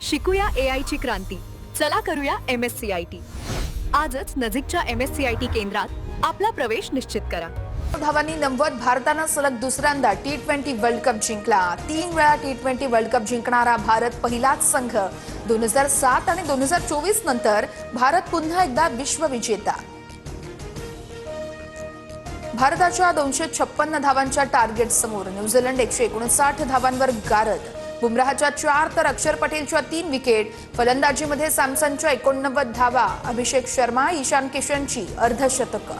शिकूया AI ची क्रांती. चला करूया MSCIT. आजच नजीकच्या MSCIT केंद्रात आपला प्रवेश निश्चित करा. धावांनी नमवत भारतानं सलग दुसऱ्यांदा T20 वर्ल्ड कप जिंकला. 3 वेळा T20 वर्ल्ड कप जिंकणारा भारत पहिलाच संघ. 2007 आणि 2024 नंतर भारत पुन्हा एकदा विश्वविजेता. भारताच्या 256 धावांच्या टार्गेट समोर न्यूझीलंड 159 धावांवर गारद. बुमराहच्या 4 तर अक्षर पटेलच्या 3 विकेट. फलंदाजीमध्ये सॅमसनच्या 89 धावा. अभिषेक शर्मा, ईशान किशनची अर्धशतकं.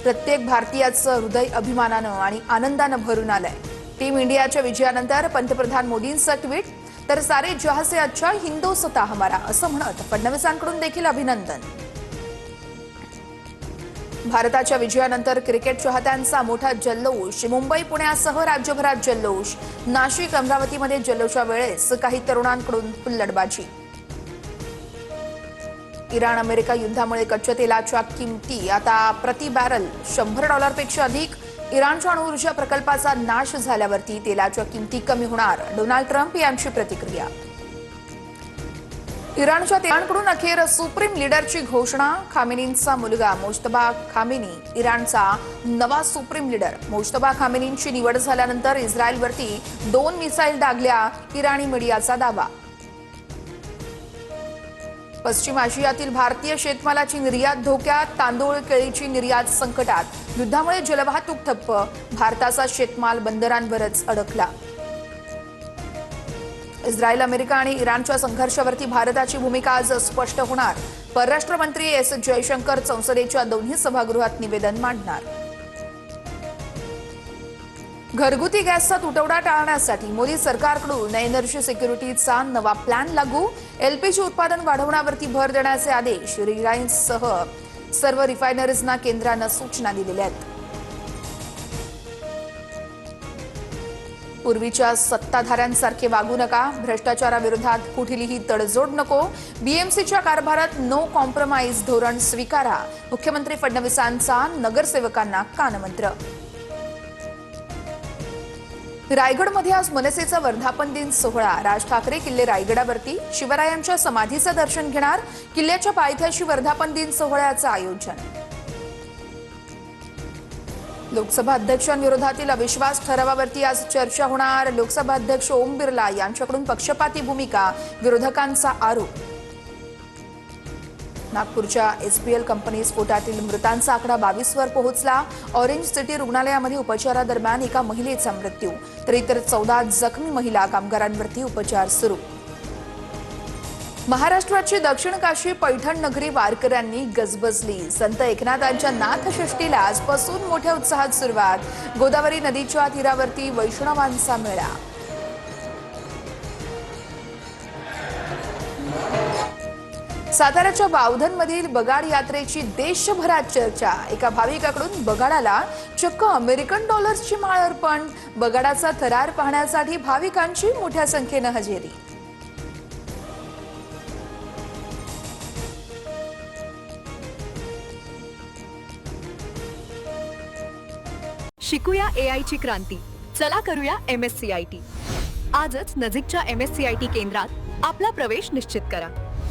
प्रत्येक भारतीयाचं हृदय अभिमानानं आणि आनंदानं भरून आलंय. टीम इंडियाच्या विजयानंतर पंतप्रधान मोदींचं ट्विट, तर सारे जहां से अच्छा हिंदोसता हमारा असं म्हणत फडणवीसांकडून देखील अभिनंदन. भारताच्या विजयानंतर क्रिकेट चाहत्यांचा मोठा जल्लोष. मुंबई पुण्यासह राज्यभरात जल्लोष. नाशिक अमरावतीमध्ये जल्लोषा वेळेस काही तरुणांकडून हुल्लडबाजी. इराण अमेरिका युद्धामुळे कच्च्या तेलाच्या किमती आता प्रति बॅरल $100 अधिक. इराणच्या अणुऊर्जा प्रकल्पाचा नाश झाल्यावरती तेलाच्या किमती कमी होणार. डोनाल्ड ट्रम्प यांची प्रतिक्रिया. इराणच्या तेलांकडून अखेर सुप्रीम लीडरची घोषणा. खामेनींचा मुलगा मोजतबा खामेनी इराणचा नवा सुप्रीम लीडर. मोजतबा खामेनींची निवड झाल्यानंतर इस्रायलवरती 2 मिसाईल डागल्या. इराणी मीडियाचा दावा. पश्चिम आशियातील भारतीय शेतमालाची निर्यात धोक्यात. तांदूळ केळीची निर्यात संकटात. युद्धामुळे जलवाहतूक ठप्प. भारताचा शेतमाल बंदरांवरच अडकला. इस्रायल, अमेरिका आणि इराणच्या संघर्षावरती भारताची भूमिका आज स्पष्ट होणार. परराष्ट्र मंत्री एस जयशंकर संसदेच्या दोन्ही सभागृहात निवेदन मांडणार. घरगुती गॅसचा तुटवडा टाळण्यासाठी मोदी सरकारकडून एनर्जी सिक्युरिटीचा नवा प्लॅन लागू. एलपीजी उत्पादन वाढवण्यावरती भर देण्याचे आदेश. रिलायन्ससह सर्व रिफायनरीजना केंद्रानं सूचना दिलेल्या आहेत. पूर्वीच्या सत्ताधाऱ्यांसारखे वागू नका. भ्रष्टाचाराविरोधात कुठलीही तडजोड नको. बीएमसीच्या कारभारात नो कॉम्प्रोमाइज धोरण स्वीकारा. मुख्यमंत्री फडणवीसांचा नगरसेवकांना कानमंत्र. रायगडमध्ये आज मनसेचा वर्धापन दिन सोहळा. राज ठाकरे किल्ले रायगडावरती शिवरायांच्या समाधीचं दर्शन घेणार. किल्ल्याच्या पायथ्याशी वर्धापन दिन सोहळ्याचं आयोजन. लोकसभा अध्यक्षांविरोधातील अविश्वास ठरावावरती आज चर्चा होणार. लोकसभा अध्यक्ष ओम बिर्ला यांच्याकडून पक्षपाती भूमिका. विरोधकांचा आरोप. नागपूरच्या एसपीएल कंपनी स्फोटातील मृतांचा आकडा 22 वर पोहोचला. ऑरेंज सिटी रुग्णालयामध्ये उपचारादरम्यान एका महिलेचा मृत्यू, तर इतर 14 जखमी महिला कामगारांवरती उपचार सुरू. महाराष्ट्राची दक्षिण काशी पैठण नगरी वारकऱ्यांनी गजबजली. संत एकनाथांच्या नाथषष्ठीला आजपासून मोठ्या उत्साहात सुरुवात. गोदावरी नदीच्या तीरावरती वैष्णवांचा मेळा. साताऱ्याच्या बावधनमधील बगाड यात्रेची देशभरात चर्चा. एका भाविकाकडून बगाडाला चक्क अमेरिकन डॉलर्सची माळ अर्पण. बगाडाचा थरार पाहण्यासाठी भाविकांची मोठ्या संख्येनं हजेरी. शिकूया AI ची क्रांती. चला करूया MSCIT. आजच नजीकच्या MSCIT केंद्रात आपला प्रवेश निश्चित करा.